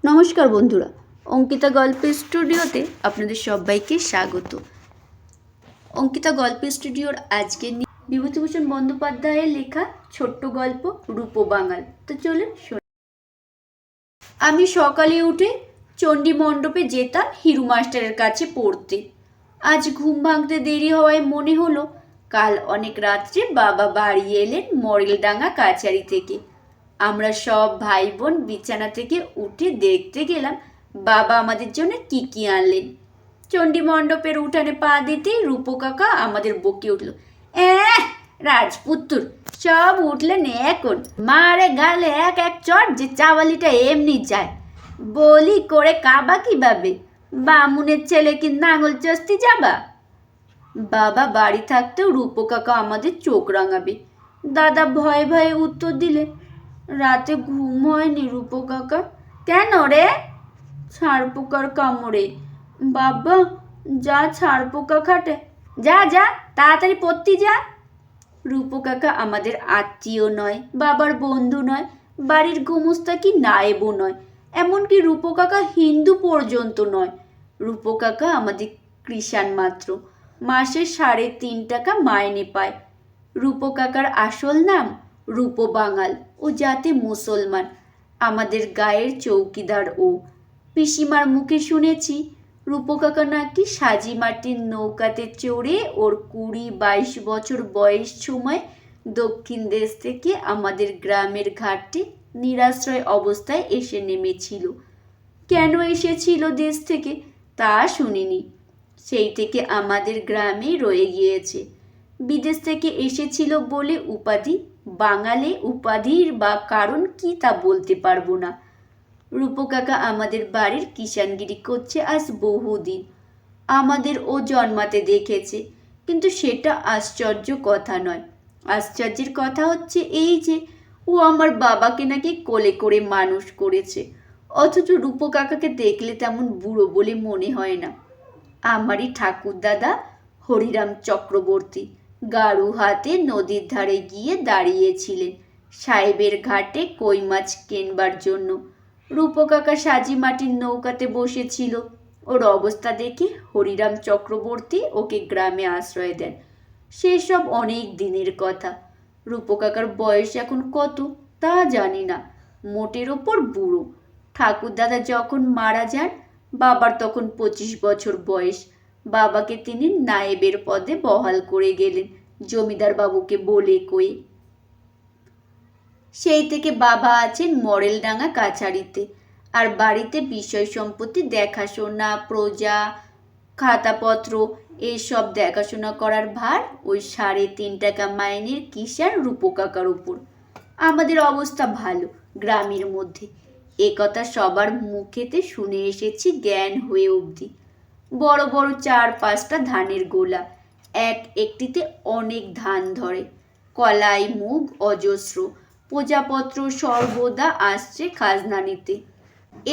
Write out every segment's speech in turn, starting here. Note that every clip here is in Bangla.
নমস্কার বন্ধুরা, অঙ্কিতা গল্পের স্টুডিওতে আপনাদের সবাইকে স্বাগত। অঙ্কিতা গল্পের স্টুডিওর আজকের বিভূতিভূষণ বন্দ্যোপাধ্যায়ের লেখা ছোট্ট গল্প রূপ বাঙাল। তো চলুন শুনি। আমি সকালে উঠে চণ্ডী মণ্ডপে যেতাম হিরু মাস্টারের কাছে পড়তে। আজ ঘুম ভাঙতে দেরি হওয়ায় মনে হলো কাল অনেক রাত্রে বাবা বাড়ি এলেন মরেলডাঙ্গা কাছারি থেকে। আমরা সব ভাই বোন বিছানা থেকে উঠে দেখতে গেলাম বাবা আমাদের জন্য কি কি আনলেন। চণ্ডী মণ্ডপের উঠানে পা দিতেই রূপো কাকা আমাদের বকে উঠল, রাজপুত্তুর সব উঠলেন এখন, মারে গালে এক এক চট যে চাওয়ালিটা এমনি যায়, বলি করে কাবা কিভাবে, বামুনের ছেলে কি নাঙল চস্তি যাবা। বাবা বাড়ি থাকতেও রূপো কাকা আমাদের চোখ রাঙাবে। দাদা ভয়ে ভয়ে উত্তর দিলে, রাতে ঘুম হয়নি রূপো কাকা। কেন রে? ছাড় পোকার কামড়ে। বাবা যা ছাড় পোকা খাটে, যা যা তাড়াতাড়ি পড়তি যা। রূপো কাকা আমাদের আত্মীয় নয়, বাবার বন্ধু নয়, বাড়ির গোমস্তা কি নায়েবও নয়, এমনকি রূপো কাকা হিন্দু পর্যন্ত নয়। রূপো কাকা আমাদের কৃষাণ মাত্র, মাসে 3.5 টাকা মাইনে পায়। রূপো কাকার আসল নাম রূপ বাঙাল ও জাতে মুসলমান, আমাদের গায়ের চৌকিদার ও। পিসিমার মুখে শুনেছি রূপো কাকা নাকি সাজি মাটির নৌকাতে চড়ে ওর 20-22 বছর বয়স সময় দক্ষিণ দেশ থেকে আমাদের গ্রামের ঘাটে নিরাশ্রয় অবস্থায় এসে নেমেছিল। কেন এসেছিল দেশ থেকে তা শুনিনি, সেই থেকে আমাদের গ্রামেই রয়ে গিয়েছে। বিদেশ থেকে এসেছিল বলে উপাধি, বাঙালি উপাধির বা কারণ কি তা বলতে পারবো না। রূপো কাকা আমাদের বাড়ির কিষানগিরি করছে আজ বহুদিন। আমাদের ও জন্মাতে দেখেছে, কিন্তু সেটা আশ্চর্য কথা নয়। আশ্চর্যের কথা হচ্ছে এই যে ও আমার বাবাকে নাকি কোলে করে মানুষ করেছে, অথচ রূপো কাকাকে দেখলে তেমন বুড়ো বলে মনে হয় না। আমারই ঠাকুর দাদা হরিরাম চক্রবর্তী গাড়ু হাতে নদীর ধারে গিয়ে দাঁড়িয়েছিলেন সাহেবের ঘাটে কই মাছ কেনবার জন্য। রূপো কাকা সাজি মাটির নৌকাতে বসেছিল। ওর অবস্থা দেখে হরিরাম চক্রবর্তী ওকে গ্রামে আশ্রয় দেন। সেসব অনেক দিনের কথা। রূপো কাকার বয়স এখন কত তা জানি না, মোটের ওপর বুড়ো। ঠাকুরদাদা যখন মারা যান বাবার তখন 25 বছর বয়স। বাবাকে তিনি নায়েবের পদে বহাল করে গেলেন জমিদার বাবুকে বলে কয়ে। সেই থেকে বাবা আছেন মরেলডাঙ্গা কাছারিতে, আর বাড়িতে বিষয় সম্পত্তি দেখাশোনা, প্রজা, খাতাপত্র এসব দেখাশোনা করার ভার ওই 3.5 টাকা মাইনের কিষাণ রূপো কাকার উপর। আমাদের অবস্থা ভালো গ্রামের মধ্যে, এ কথা সবার মুখেতে শুনে এসেছি জ্ঞান হয়ে অবধি। বড় বড় 4-5টা ধানের গোলা, এক একটিতে অনেক ধান ধরে। কলাই মুগ অজস্র, প্রজাপত্র সর্বদা আসছে খাজনা নিতে।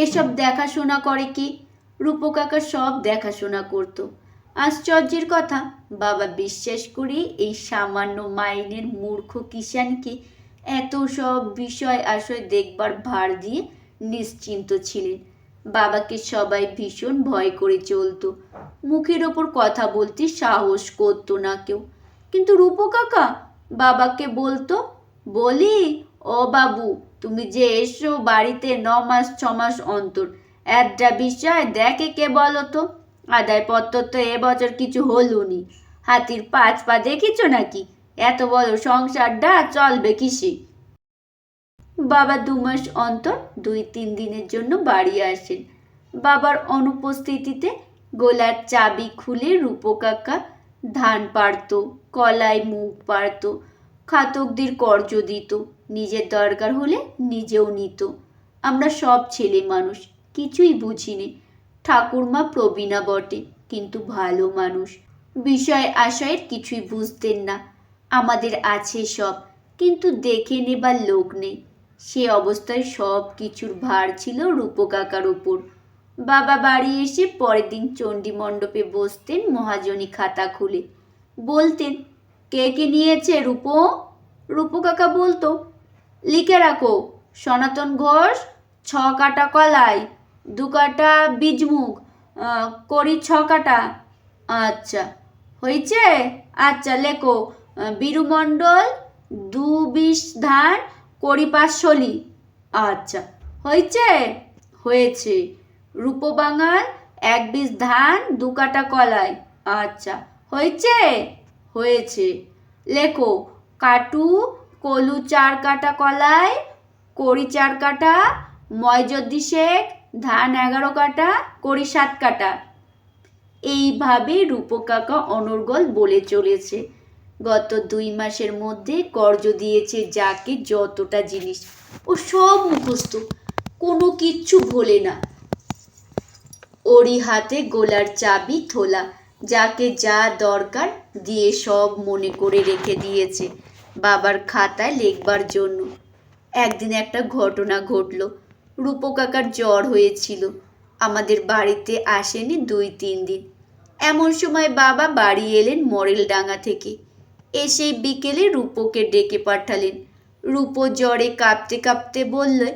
এসব দেখাশোনা করে কি? রূপো কাকা সব দেখাশোনা করত। আশ্চর্যের কথা, বাবা বিশ্বাস করে এই সামান্য মাইনের মূর্খ কিষাণকে এত সব বিষয় আশয় দেখবার ভার দিয়ে নিশ্চিন্ত ছিলেন। বাবাকে সবাই ভীষণ ভয় করে চলতো, মুখের ওপর কথা বলতে সাহস করতো না কেউ। কিন্তু রূপো কাকা বাবাকে বলতো, বলি ও বাবু তুমি যে এসো বাড়িতে 9 মাস 6 মাস অন্তর, একটা বিষয় দেখে কে বলো তো, আদায়পত্র তো এবছর কিছু হলুনি, হাতির 5 পা দেখিছ নাকি, এত বড় সংসারটা চলবে কিসে। বাবা 2 মাস অন্তর 2-3 দিনের জন্য বাড়ি আসেন। বাবার অনুপস্থিতিতে গোলার চাবি খুলে রূপো কাকা ধান পাড়ত, কলাই মুগ পাড়ত, খাতকদের কর্জ দিত, নিজের দরকার হলে নিজেও নিত। আমরা সব ছেলে মানুষ, কিছুই বুঝিনি। ঠাকুরমা প্রবীণা বটে, কিন্তু ভালো মানুষ, বিষয় আশয়ের কিছুই বুঝতেন না। আমাদের আছে সব, কিন্তু দেখে নেবার লোক নেই। সে অবস্থায় সব কিছুর ভার ছিল রূপো কাকার উপর। বাবা বাড়ি এসে পরের দিন চণ্ডী মণ্ডপে বসতেন মহাজনী খাতা খুলে, বলতেন, কে কে নিয়েছে রূপো? রূপো কাকা বলতো, লিখে রাখো, সনাতন ঘোষ 6 কাটা কলাই, দু কাটা বীজমুগ, করি 6 কাটা। আচ্ছা, হয়েছে? আচ্ছা লেখো, বীরু মণ্ডল 2 বিশ ধান, করি 5 শলি। আচ্ছা, হয়েছে? হয়েছে। রূপো বাঙাল 1 বিশ ধান, 2 কাটা কলাই। আচ্ছা, হয়েছে? হয়েছে। লেখো, কাটু কলু 4 কাটা কলাই, করি 4 কাটা, ময়জদ্দি শেখ ধান 11 কাটা, করি 7 কাটা। এইভাবে রূপো কাকা অনর্গল বলে চলেছে। গত 2 মাসের মধ্যে কর্জ দিয়েছে যাকে যতটা জিনিস, ও সব মুখস্থ, কোনো কিচ্ছু ভোলে না। ওরই হাতে গোলার চাবি থোলা, যাকে যা দরকার দিয়ে সব মনে করে রেখে দিয়েছে বাবার খাতায় লিখবার জন্য। একদিন একটা ঘটনা ঘটল। রূপো কাকার জ্বর হয়েছিল, আমাদের বাড়িতে আসেনি 2-3 দিন। এমন সময় বাবা বাড়ি এলেন মরেলডাঙ্গা থেকে। এসেই বিকেলে রূপোকে ডেকে পাঠালেন। রূপো জ্বরে কাঁপতে কাঁপতে বললে,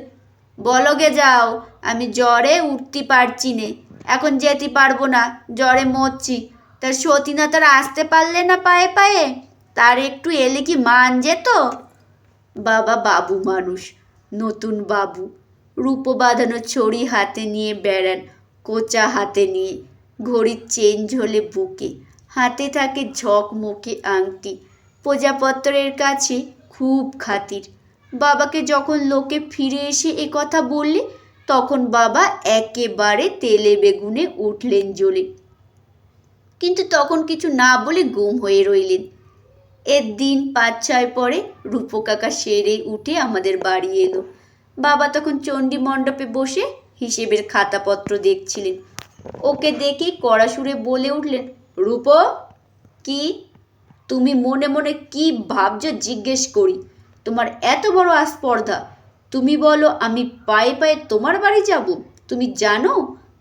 বলগে যাও, আমি জ্বরে উঠতে পারছি নে, এখন যেতে পারবো না, জ্বরে মরছি। তার সতীনা তার আসতে পারলে না পায়ে পায়ে, তার একটু এলে কি মান যেত? বাবা বাবু মানুষ, নতুন বাবু, রূপো বাঁধানো ছড়ি হাতে নিয়ে বেড়ান, কোচা হাতে নিয়ে, ঘড়ির চেন ঝোলে বুকে, হাতে থাকে ঝকমকে আংটি। প্রজাপত্রের কাছে খুব খাতির। বাবাকে যখন লোকে ফিরে এসে এ কথা বললে, তখন বাবা একেবারে তেলে বেগুনে উঠলেন জ্বলে। কিন্তু তখন কিছু না বলে গুম হয়ে রইলেন। এর দিন 5-6 পরে রূপো কাকা সেরে উঠে আমাদের বাড়ি এলো। বাবা তখন চণ্ডী মণ্ডপে বসে হিসেবের খাতাপত্র দেখছিলেন। ওকে দেখে কড়া সুরে বলে উঠলেন, রূপো, কি তুমি মনে মনে কি ভাবছো জিজ্ঞেস করি? তোমার এত বড় আস্পর্ধা! তুমি বলো আমি পায়ে পায়ে তোমার বাড়ি যাব? তুমি জানো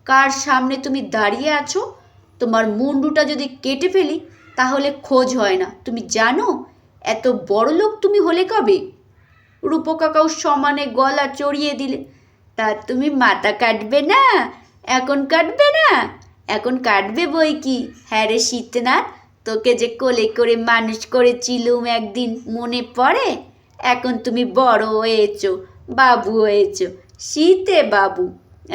কার সামনে তুমি দাঁড়িয়ে আছো? তোমার মুন্ডুটা যদি কেটে ফেলি তাহলে খোঁজ হয় না। তুমি জানো এত বড় লোক তুমি হলে কবে? রূপো কাকাও সমানে গলা চড়িয়ে দিলে, তা তুমি মাথা কাটবে না? এখন কাটবে না? এখন কাটবে বই কি। হ্যাঁ রে শীতনাথ, তোকে যে কোলে করে মানুষ করেছিলুম একদিন, মনে পড়ে? এখন তুমি বড় হয়েছো, বাবু হয়েছো, শীতে বাবু,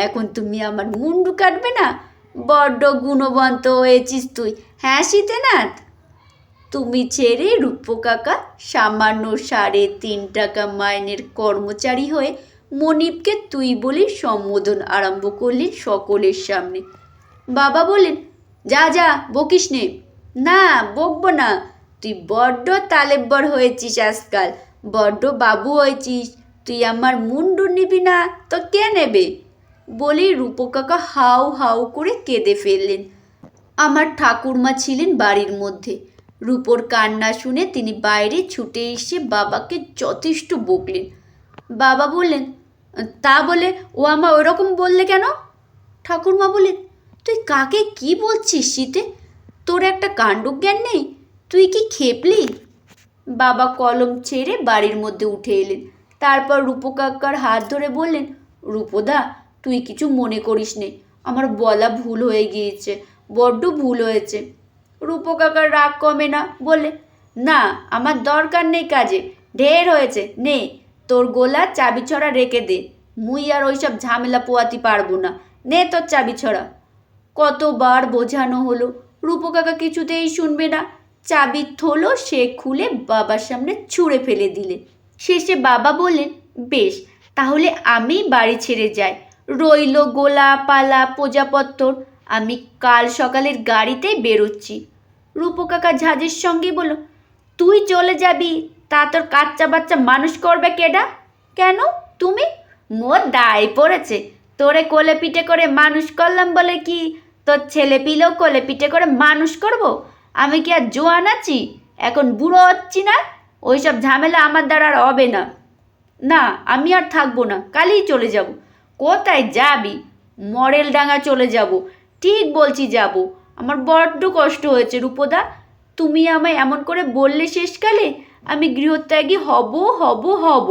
এখন তুমি আমার মুন্ডু কাটবে না? বড্ড গুণবন্ত হয়েছিস তুই, হ্যাঁ শীতনাথ? তুমি ছেড়ে রূপো কাকা সামান্য 3.5 টাকা মাইনের কর্মচারী হয়ে মনিবকে তুই বলে সম্বোধন আরম্ভ করলেন সকলের সামনে। বাবা বললেন, যা যা, বকিস নে। না, বকবো না। তুই বড্ড তালেব্বর হয়েছিস আজকাল, বড্ড বাবু হয়েছিস। তুই আমার মুন্ডু নিবি না তো কে নেবে? বলেই রূপো কাকা হাউ হাউ করে কেঁদে ফেললেন। আমার ঠাকুরমা ছিলেন বাড়ির মধ্যে। রূপোর কান্না শুনে তিনি বাইরে ছুটে এসে বাবাকে যথেষ্ট বকলেন। বাবা বললেন, তা বলে ও আমার ওরকম বললে কেন? ঠাকুরমা বললেন, তুই কাকে কি বলছিস শীতে? তোর একটা কাণ্ডজ্ঞান নেই? তুই কি খেপলি? বাবা কলম ছেড়ে বাড়ির মধ্যে উঠে এলেন। তারপর রূপো কাকার হাত ধরে বললেন, রূপোদা, তুই কিছু মনে করিস নে, আমার বলা ভুল হয়ে গিয়েছে, বড্ড ভুল হয়েছে। রূপো কাকার রাগ কমে না, বললে, না আমার দরকার নেই কাজে, ঢের হয়েছে, নে তোর গোলা চাবি ছড়া রেখে দে, মুই আর ওইসব ঝামেলা পোয়াতে পারবো না, নে তোর চাবি ছড়া। কতবার বোঝানো হলো, রূপো কাকা কিছুতেই শুনবে না। চাবি থলো সে খুলে বাবার সামনে ছুঁড়ে ফেলে দিলে। শেষে বাবা বললেন, বেশ, তাহলে আমি বাড়ি ছেড়ে যাই, রইল গোলা পালা প্রজাপত্তর, আমি কাল সকালের গাড়িতেই বেরোচ্ছি। রূপো কাকা ঝাঁঝের সঙ্গে বলল, তুই চলে যাবি, তা তোর কাচ্চা বাচ্চা মানুষ করবে কেডা? কেন তুমি? মোর দায় পড়েছে, তোরে কোলে পিঠে করে মানুষ করলাম বলে কি তোর ছেলে পিলেও কোলে পিঠে করে মানুষ করব? আমি কি আর জোয়ান আছি, এখন বুড়ো হচ্ছি না? ওইসব ঝামেলা আমার দ্বারা আর হবে না। না, আমি আর থাকবো না, কালই চলে যাব। কোথায় যাবি? মরেলডাঙ্গা চলে যাব। ঠিক বলছি যাব। আমার বড্ড কষ্ট হয়েছে রূপদা, তুমি আমায় এমন করে বললে শেষকালে, আমি গৃহত্যাগী হব হব হব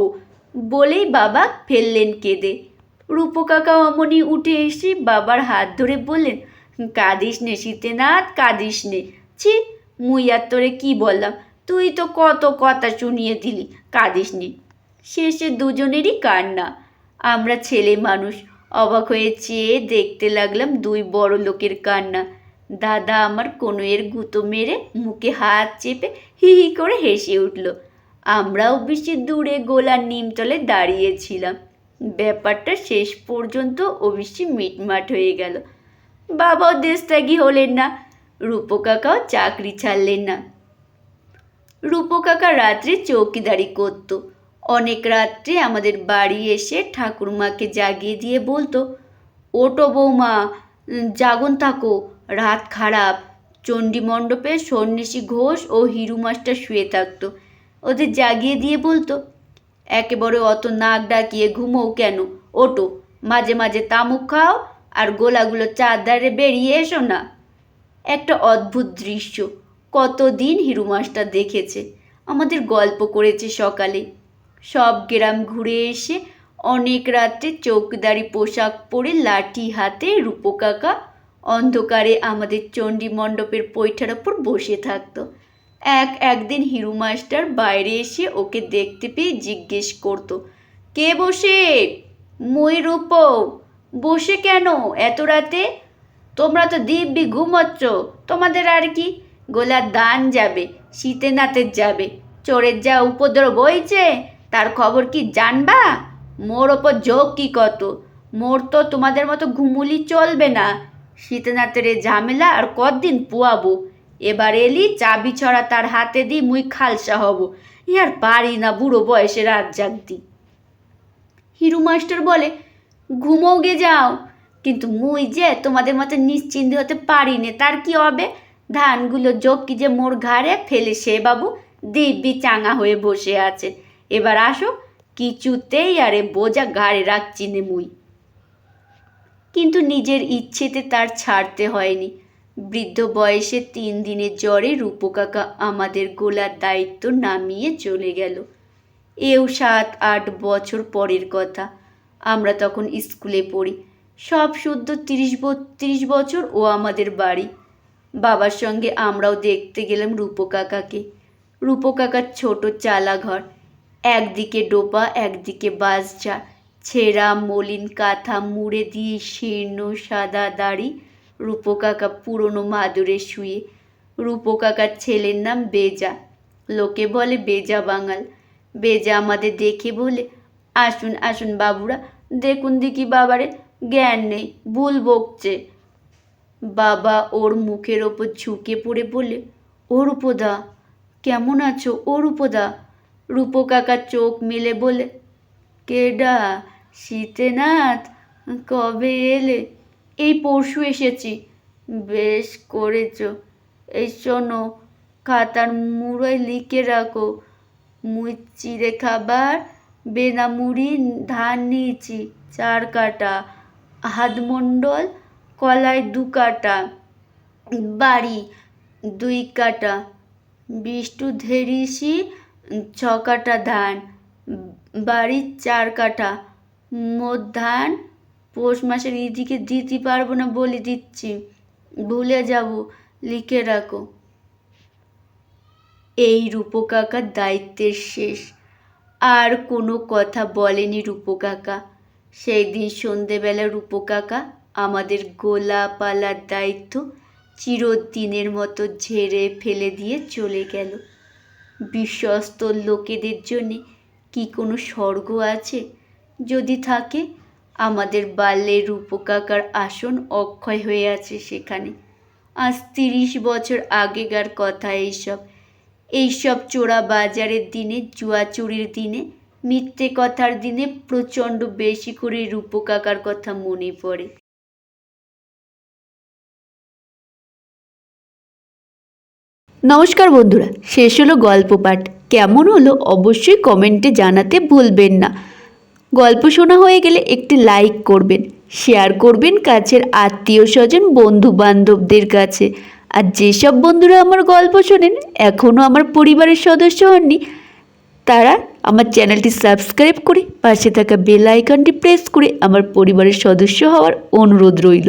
বলেই বাবা ফেললেন কেঁদে। রূপো কাকা অমনি উঠে এসে বাবার হাত ধরে বললেন, কাঁদিস নে শীতেনাথ, কাঁদিস নে। ছি, মুই আর তোরে কি বললাম, তুই তো কত কথা শুনিয়ে দিলি, কাঁদিস নে। শেষে দুজনেরই কান্না। আমরা ছেলে মানুষ অবাক হয়ে চেয়ে দেখতে লাগলাম দুই বড় লোকের কান্না। দাদা আমার কনুইয়ের গুঁতো মেরে মুখে হাত চেপে হি হি করে হেসে উঠল। আমরাও বেশি দূরে গোলার নিমতলে দাঁড়িয়েছিলাম। ব্যাপারটা শেষ পর্যন্ত অবশ্যই মিটমাট হয়ে গেল। বাবাও দেশত্যাগী হলেন না, রূপো কাকাও চাকরি ছাড়লেন না। রূপো কাকা রাত্রে চৌকিদারি করত। অনেক রাত্রে আমাদের বাড়ি এসে ঠাকুরমাকে জাগিয়ে দিয়ে বলতো, ওটো বৌমা, জাগন থাকো, রাত খারাপ। চণ্ডী মণ্ডপে সন্ন্যাসী ঘোষ ও হিরু মাস্টার শুয়ে থাকতো। ওদের জাগিয়ে দিয়ে বলতো, একেবারে অত নাক ডাকিয়ে ঘুমোও কেন, ওটো, মাঝে মাঝে তামুক খাও আর গোলাগুলো চারধারে বেরিয়ে এসো না। একটা অদ্ভুত দৃশ্য, কতদিন হিরু মাস্টার দেখেছে, আমাদের গল্প করেছে সকালে। সব গ্রাম ঘুরে এসে অনেক রাত্রে চৌকিদারি পোশাক পরে লাঠি হাতে রূপো কাকা অন্ধকারে আমাদের চণ্ডী মণ্ডপের পৈঠার ওপর বসে থাকতো। একদিন হিরু মাস্টার বাইরে এসে ওকে দেখতে পেয়ে জিজ্ঞেস করতো, কে বসে? মই রূপো। বসে কেন এত রাতে? তোমরা তো দিব্যি ঘুমোচ্ছ, তোমাদের আর কি? গোলার দান যাবে, শীতেনাথের যাবে, চোরের যা উপদ্রব হয়েছে তার খবর কি জানবা? মোর ওপর ঝোঁক কি কত, মোর তো তোমাদের মতো ঘুমুলি চলবে না। শীতেনাথের এ ঝামেলা আর কতদিন পোয়াবো? এবার এলি চাবি ছড়া তার হাতে দিই মুই খালসা হব। আর পারি না বুড়ো বয়সে রাত জাগতি। হিরু মাস্টার বলে, ঘুমোও গে যাও, কিন্তু মুই যে তোমাদের মতো নিশ্চিন্ত হতে পারি নে, তার কি হবে? ধানগুলো জকি যে মোর ঘাড়ে ফেলে সে বাবু দিব্যি চাঙা হয়ে বসে আছে। এবার আসো, কিছুতেই আরে বোঝা ঘাড়ে রাখছি নে মুই। কিন্তু নিজের ইচ্ছেতে তার ছাড়তে হয়নি। বৃদ্ধ বয়সে 3 দিনের জ্বরে রূপো কাকা আমাদের গোলার দায়িত্ব নামিয়ে চলে গেল। এও 7-8 বছর পরের কথা। আমরা তখন স্কুলে পড়ি। সব শুদ্ধ 30-32 বছর ও আমাদের বাড়ি। বাবার সঙ্গে আমরাও দেখতে গেলাম রূপো কাকাকে। রূপো কাকার ছোট চালা ঘর, একদিকে ডোবা, একদিকে বাঁশঝাড়, ছেঁড়া মলিন কাঁথা মুড়ে দিয়ে শীর্ণ সাদা দাড়ি। রূপো কাকা পুরনো মাদুরে শুয়ে। রূপো কাকার ছেলের নাম বেজা, লোকে বলে বেজা বাঙাল। বেজা আমাদের দেখে বলে, আসুন আসুন বাবুরা, দেখুন দেখি বাবারে, জ্ঞান নেই, ভুল বকছে। বাবা ওর মুখের ওপর ঝুঁকে পড়ে বলে, ও রূপদা, কেমন আছো ও রূপদা? রূপো কাকা চোখ মেলে বলে, কেডা? শীতেনাথ, কবে এলে? এই পরশু এসেছি। বেশ করেছ। এই শোনো, খাতার মুড়োয় লিখে রাখো, মুই চিড়ে খাবার বেনামুড়ি ধান নিয়েছি 4 কাটা, হাতমণ্ডল কলায় 2 কাটা, বাড়ি 2 কাটা, বিষ্টু ধেরিসি 6 কাটা ধান, বাড়ি 4 কাটা। মোট ধান পৌষ মাসের ইদিকে দিতে পারবো না বলে দিচ্ছি, ভুলে যাব, লিখে রাখো। এই রূপো কাকার দায়িত্বের শেষ। আর কোনো কথা বলেনি রূপো কাকা। সেই দিন সন্ধেবেলা রূপো কাকা আমাদের গোলাপালার দায়িত্ব চিরদিনের মতো ঝেড়ে ফেলে দিয়ে চলে গেল। বিশ্বস্ত লোকেদের জন্যে কি কোনো স্বর্গ আছে? যদি থাকে, আমাদের বাল্যে রূপো কাকার আসন অক্ষয় হয়ে আছে সেখানে। আজ 30 বছর আগেকার কথা এইসব চোরা বাজারের দিনে, জুয়া চুরির দিনে, মিথ্যে কথার দিনে প্রচণ্ড বেশি করে রূপো কাকার কথা মনে পড়ে। নমস্কার বন্ধুরা, শেষ হলো গল্প পাঠ। কেমন হলো অবশ্যই কমেন্টে জানাতে ভুলবেন না। গল্প শোনা হয়ে গেলে একটি লাইক করবেন, শেয়ার করবেন কাছের আত্মীয় স্বজন বন্ধু বান্ধবদের কাছে। আর যেসব বন্ধুরা আমার গল্প শোনেন এখনও আমার পরিবারের সদস্য হননি, তারা আমার চ্যানেলটি সাবস্ক্রাইব করে পাশে থাকা বেল আইকনটি প্রেস করে আমার পরিবারের সদস্য হওয়ার অনুরোধ রইল।